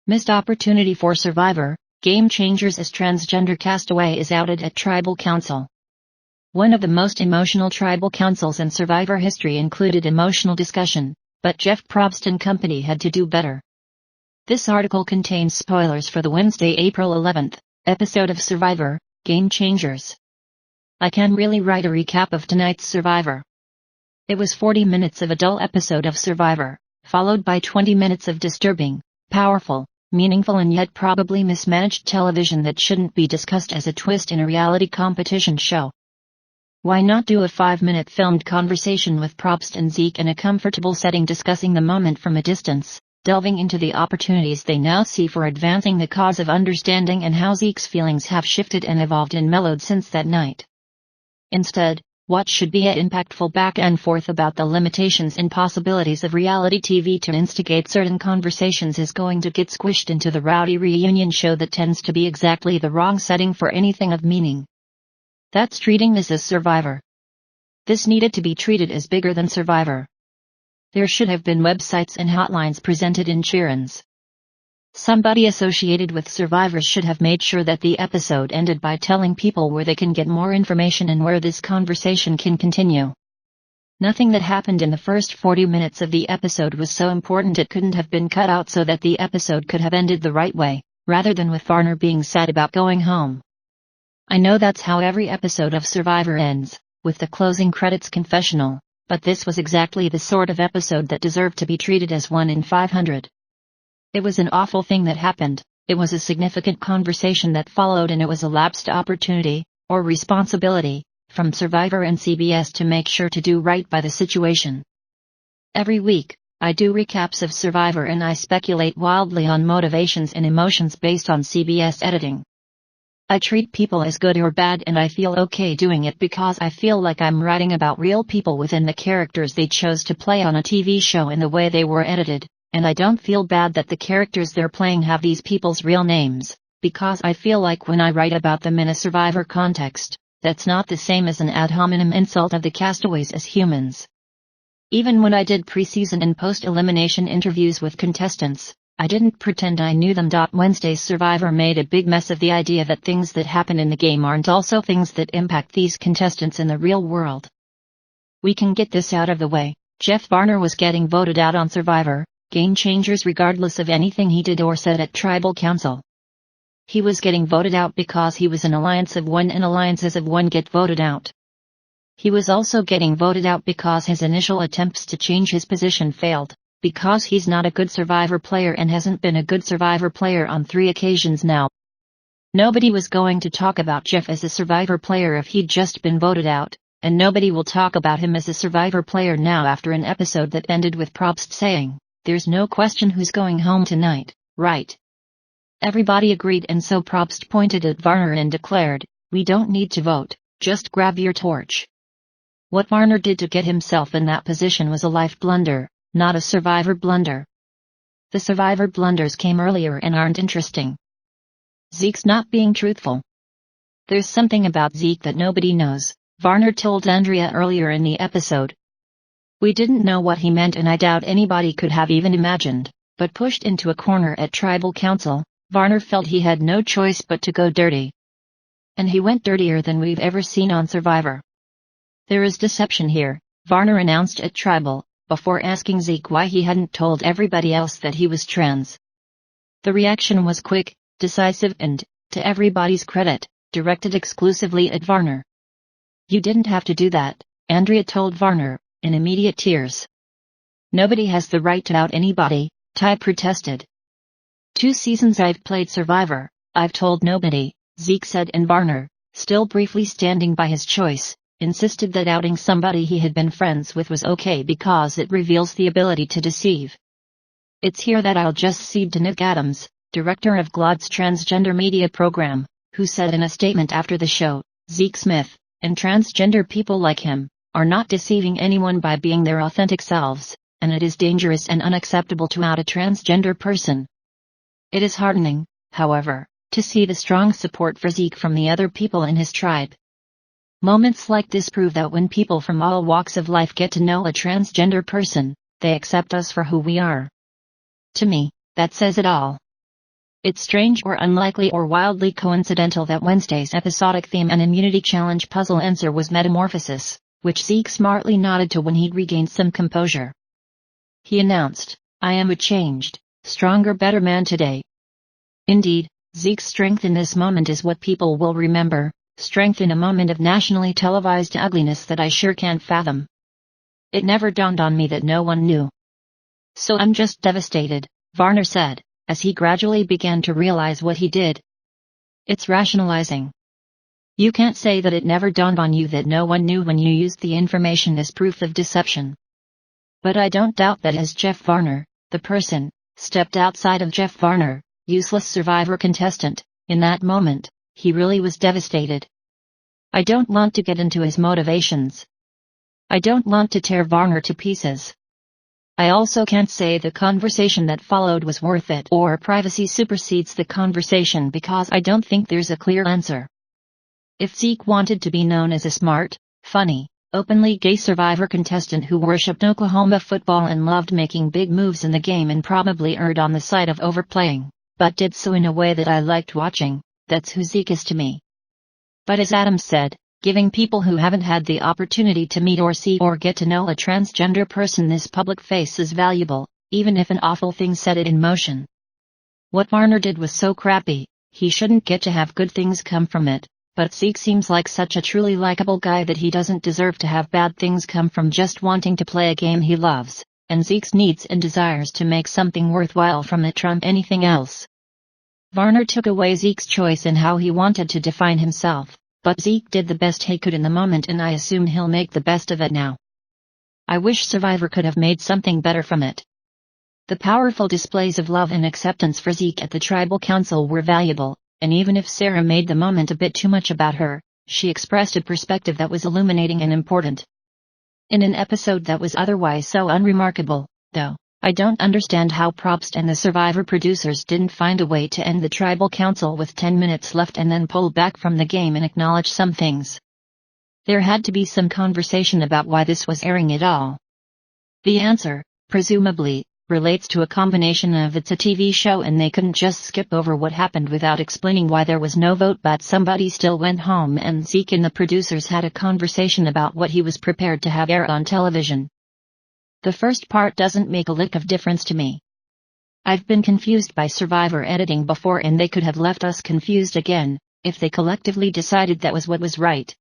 Missed opportunity for Survivor, game changers as Transgender Castaway is outed at Tribal Council. One of the most emotional Tribal Councils in Survivor history included emotional discussion, but Jeff Probst and company had to do better. This article contains spoilers for the Wednesday, April 11th, episode of Survivor, Game Changers. I can really write a recap of tonight's Survivor. It was 40 minutes of a dull episode of Survivor, followed by 20 minutes of disturbing, powerful, meaningful and yet probably mismanaged television that shouldn't be discussed as a twist in a reality competition show. Why not do a 5-minute filmed conversation with Probst and Zeke in a comfortable setting discussing the moment from a distance, delving into the opportunities they now see for advancing the cause of understanding and how Zeke's feelings have shifted and evolved and mellowed since that night. Instead, what should be an impactful back and forth about the limitations and possibilities of reality TV to instigate certain conversations is going to get squished into the rowdy reunion show that tends to be exactly the wrong setting for anything of meaning. That's treating this as Survivor. This needed to be treated as bigger than Survivor. There should have been websites and hotlines presented in cheer-ins. Somebody associated with Survivor should have made sure that the episode ended by telling people where they can get more information and where this conversation can continue. Nothing that happened in the first 40 minutes of the episode was so important it couldn't have been cut out so that the episode could have ended the right way, rather than with Varner being sad about going home. I know that's how every episode of Survivor ends, with the closing credits confessional, but this was exactly the sort of episode that deserved to be treated as 1 in 500. It was an awful thing that happened, it was a significant conversation that followed, and it was a lapsed opportunity, or responsibility, from Survivor and CBS to make sure to do right by the situation. Every week, I do recaps of Survivor and I speculate wildly on motivations and emotions based on CBS editing. I treat people as good or bad and I feel okay doing it because I feel like I'm writing about real people within the characters they chose to play on a TV show in the way they were edited. And I don't feel bad that the characters they're playing have these people's real names, because I feel like when I write about them in a Survivor context, that's not the same as an ad hominem insult of the castaways as humans. Even when I did preseason and post-elimination interviews with contestants, I didn't pretend I knew them. Wednesday's Survivor made a big mess of the idea that things that happen in the game aren't also things that impact these contestants in the real world. We can get this out of the way. Jeff Varner was getting voted out on Survivor, Game Changers regardless of anything he did or said at Tribal Council. He was getting voted out because he was an alliance of one and alliances of one get voted out. He was also getting voted out because his initial attempts to change his position failed, because he's not a good Survivor player and hasn't been a good Survivor player on 3 occasions now. Nobody was going to talk about Jeff as a Survivor player if he'd just been voted out, and nobody will talk about him as a Survivor player now after an episode that ended with Probst saying, "There's no question who's going home tonight, right?" Everybody agreed, and so Probst pointed at Varner and declared, "We don't need to vote, just grab your torch." What Varner did to get himself in that position was a life blunder, not a Survivor blunder. The Survivor blunders came earlier and aren't interesting. Zeke's not being truthful. There's something about Zeke that nobody knows, Varner told Andrea earlier in the episode. We didn't know what he meant and I doubt anybody could have even imagined, but pushed into a corner at Tribal Council, Varner felt he had no choice but to go dirty. And he went dirtier than we've ever seen on Survivor. There is deception here, Varner announced at Tribal, before asking Zeke why he hadn't told everybody else that he was trans. The reaction was quick, decisive and, to everybody's credit, directed exclusively at Varner. You didn't have to do that, Andrea told Varner, in immediate tears. Nobody has the right to out anybody, Ty protested. 2 seasons I've played Survivor, I've told nobody, Zeke said, and Varner, still briefly standing by his choice, insisted that outing somebody he had been friends with was okay because it reveals the ability to deceive. It's here that I'll just cede to Nick Adams, director of GLAAD's transgender media program, who said in a statement after the show, Zeke Smith, and transgender people like him, are not deceiving anyone by being their authentic selves, and it is dangerous and unacceptable to out a transgender person. It is heartening, however, to see the strong support for Zeke from the other people in his tribe. Moments like this prove that when people from all walks of life get to know a transgender person, they accept us for who we are. To me, that says it all. It's strange or unlikely or wildly coincidental that Wednesday's episodic theme and immunity challenge puzzle answer was metamorphosis, which Zeke smartly nodded to when he'd regained some composure. He announced, "I am a changed, stronger, better man today." Indeed, Zeke's strength in this moment is what people will remember, strength in a moment of nationally televised ugliness that I sure can't fathom. It never dawned on me that no one knew. So I'm just devastated, Varner said, as he gradually began to realize what he did. It's rationalizing. You can't say that it never dawned on you that no one knew when you used the information as proof of deception. But I don't doubt that as Jeff Varner, the person, stepped outside of Jeff Varner, useless Survivor contestant, in that moment, he really was devastated. I don't want to get into his motivations. I don't want to tear Varner to pieces. I also can't say the conversation that followed was worth it or privacy supersedes the conversation because I don't think there's a clear answer. If Zeke wanted to be known as a smart, funny, openly gay Survivor contestant who worshipped Oklahoma football and loved making big moves in the game and probably erred on the side of overplaying, but did so in a way that I liked watching, that's who Zeke is to me. But as Adam said, giving people who haven't had the opportunity to meet or see or get to know a transgender person this public face is valuable, even if an awful thing set it in motion. What Varner did was so crappy, he shouldn't get to have good things come from it, but Zeke seems like such a truly likable guy that he doesn't deserve to have bad things come from just wanting to play a game he loves, and Zeke's needs and desires to make something worthwhile from it trump anything else. Varner took away Zeke's choice in how he wanted to define himself. But Zeke did the best he could in the moment and I assume he'll make the best of it now. I wish Survivor could have made something better from it. The powerful displays of love and acceptance for Zeke at the Tribal Council were valuable, and even if Sarah made the moment a bit too much about her, she expressed a perspective that was illuminating and important. In an episode that was otherwise so unremarkable, though, I don't understand how Probst and the Survivor producers didn't find a way to end the Tribal Council with 10 minutes left and then pull back from the game and acknowledge some things. There had to be some conversation about why this was airing at all. The answer, presumably, relates to a combination of it's a TV show and they couldn't just skip over what happened without explaining why there was no vote but somebody still went home and Zeke and the producers had a conversation about what he was prepared to have air on television. The first part doesn't make a lick of difference to me. I've been confused by Survivor editing before and they could have left us confused again, if they collectively decided that was what was right.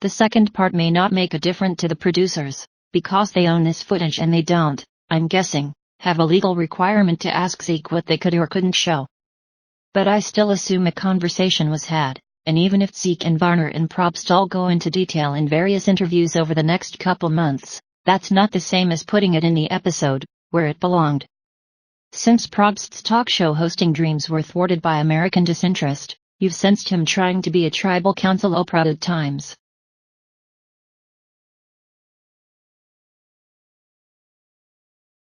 The second part may not make a difference to the producers, because they own this footage and they don't, I'm guessing, have a legal requirement to ask Zeke what they could or couldn't show. But I still assume a conversation was had, and even if Zeke and Varner and Probst all go into detail in various interviews over the next couple months, that's not the same as putting it in the episode, where it belonged. Since Probst's talk show hosting dreams were thwarted by American disinterest, you've sensed him trying to be a Tribal Council Oprah at times.